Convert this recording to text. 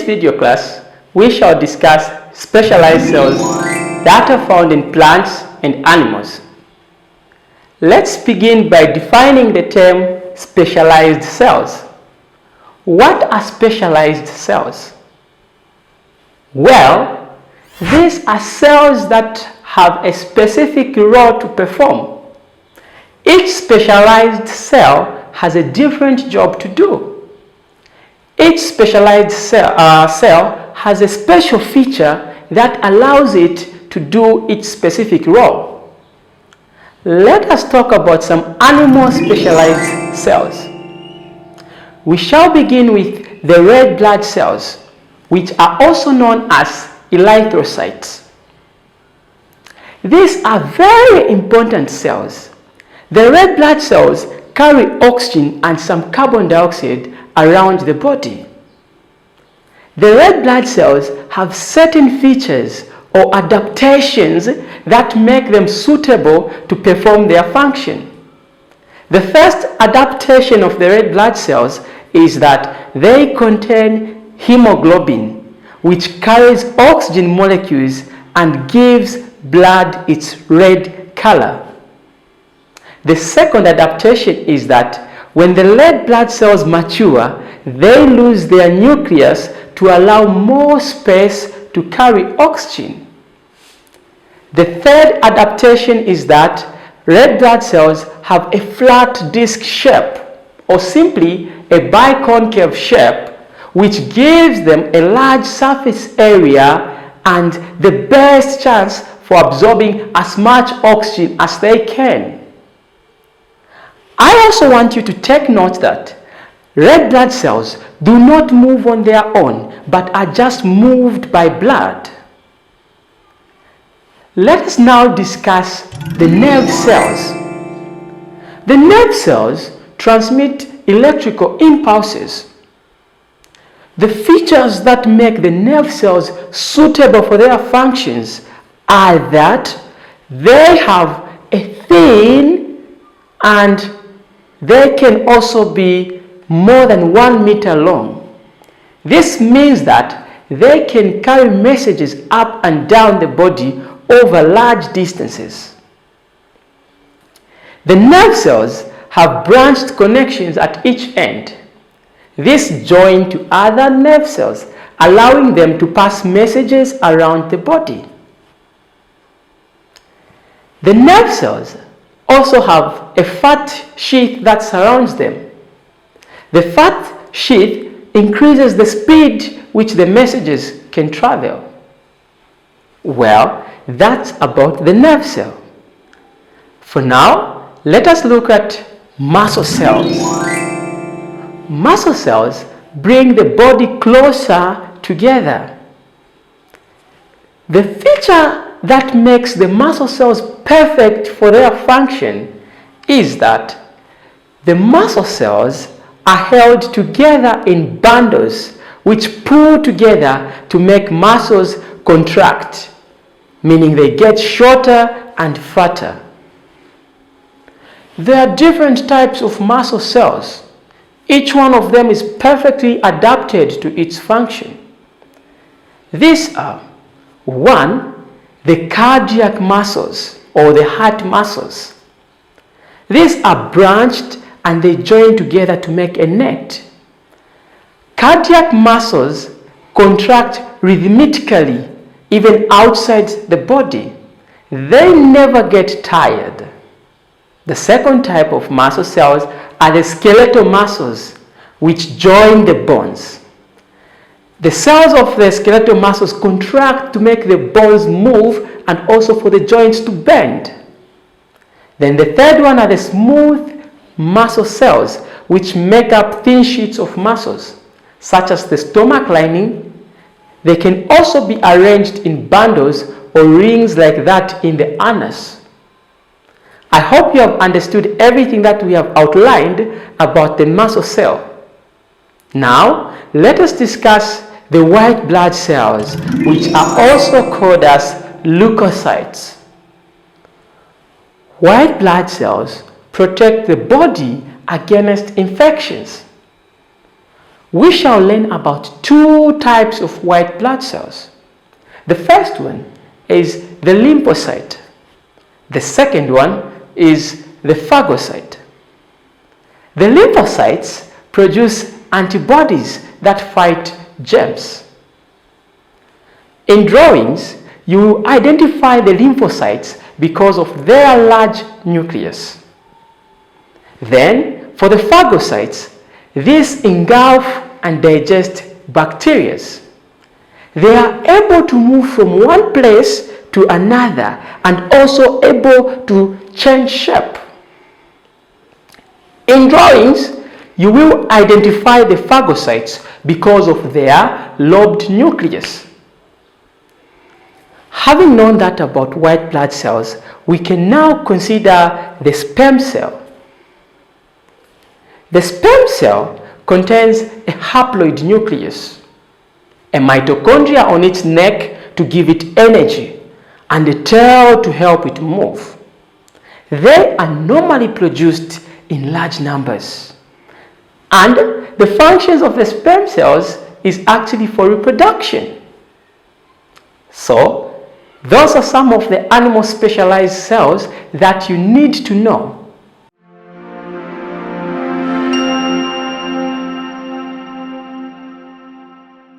this video class, we shall discuss specialized cells that are found in plants and animals. Let's begin by defining the term specialized cells. What are specialized cells? Well, these are cells that have a specific role to perform. Each specialized cell has a different job to do. Each specialized cell has a special feature that allows it to do its specific role. Let us talk about some animal specialized cells. We shall begin with the red blood cells, which are also known as erythrocytes. These are very important cells. The red blood cells carry oxygen and some carbon dioxide around the body. The red blood cells have certain features or adaptations that make them suitable to perform their function. The first adaptation of the red blood cells is that they contain hemoglobin, which carries oxygen molecules and gives blood its red color. The second adaptation is that when the red blood cells mature, they lose their nucleus to allow more space to carry oxygen. The third adaptation is that red blood cells have a flat disc shape, or simply a biconcave shape, which gives them a large surface area and the best chance for absorbing as much oxygen as they can. I also want you to take note that red blood cells do not move on their own, but are just moved by blood. Let us now discuss the nerve cells. The nerve cells transmit electrical impulses. The features that make the nerve cells suitable for their functions are that they have a thin, and they can also be more than 1 meter long. This means that they can carry messages up and down the body over large distances. The nerve cells have branched connections at each end. This join to other nerve cells, allowing them to pass messages around the body. The nerve cells also have a fat sheath that surrounds them. The fat sheath increases the speed which the messages can travel. Well, that's about the nerve cell. For now, let us look at muscle cells. Muscle cells bring the body closer together. The feature that makes the muscle cells perfect for their function is that the muscle cells are held together in bundles which pull together to make muscles contract, meaning they get shorter and fatter. There are different types of muscle cells. Each one of them is perfectly adapted to its function. These are 1. The cardiac muscles or the heart muscles. These are branched and they join together to make a net. Cardiac muscles contract rhythmically even outside the body. They never get tired. The second type of muscle cells are the skeletal muscles, which join the bones. The cells of the skeletal muscles contract to make the bones move and also for the joints to bend. Then the third one are the smooth muscle cells, which make up thin sheets of muscles, such as the stomach lining. They can also be arranged in bundles or rings like that in the anus. I hope you have understood everything that we have outlined about the muscle cell. Now, let us discuss the white blood cells, which are also called as leukocytes. White blood cells protect the body against infections. we shall learn about two types of white blood cells. The first one is the lymphocyte. The second one is the phagocyte. The lymphocytes produce antibodies that fight germs. In drawings, you identify the lymphocytes because of their large nucleus. Then, for the phagocytes, these engulf and digest bacteria. They are able to move from one place to another and also able to change shape. In drawings, you will identify the phagocytes because of their lobed nucleus. Having known that about white blood cells, we can now consider the sperm cell. The sperm cell contains a haploid nucleus, a mitochondria on its neck to give it energy, and a tail to help it move. They are normally produced in large numbers. And the functions of the sperm cells is actually for reproduction. So, those are some of the animal specialized cells that you need to know.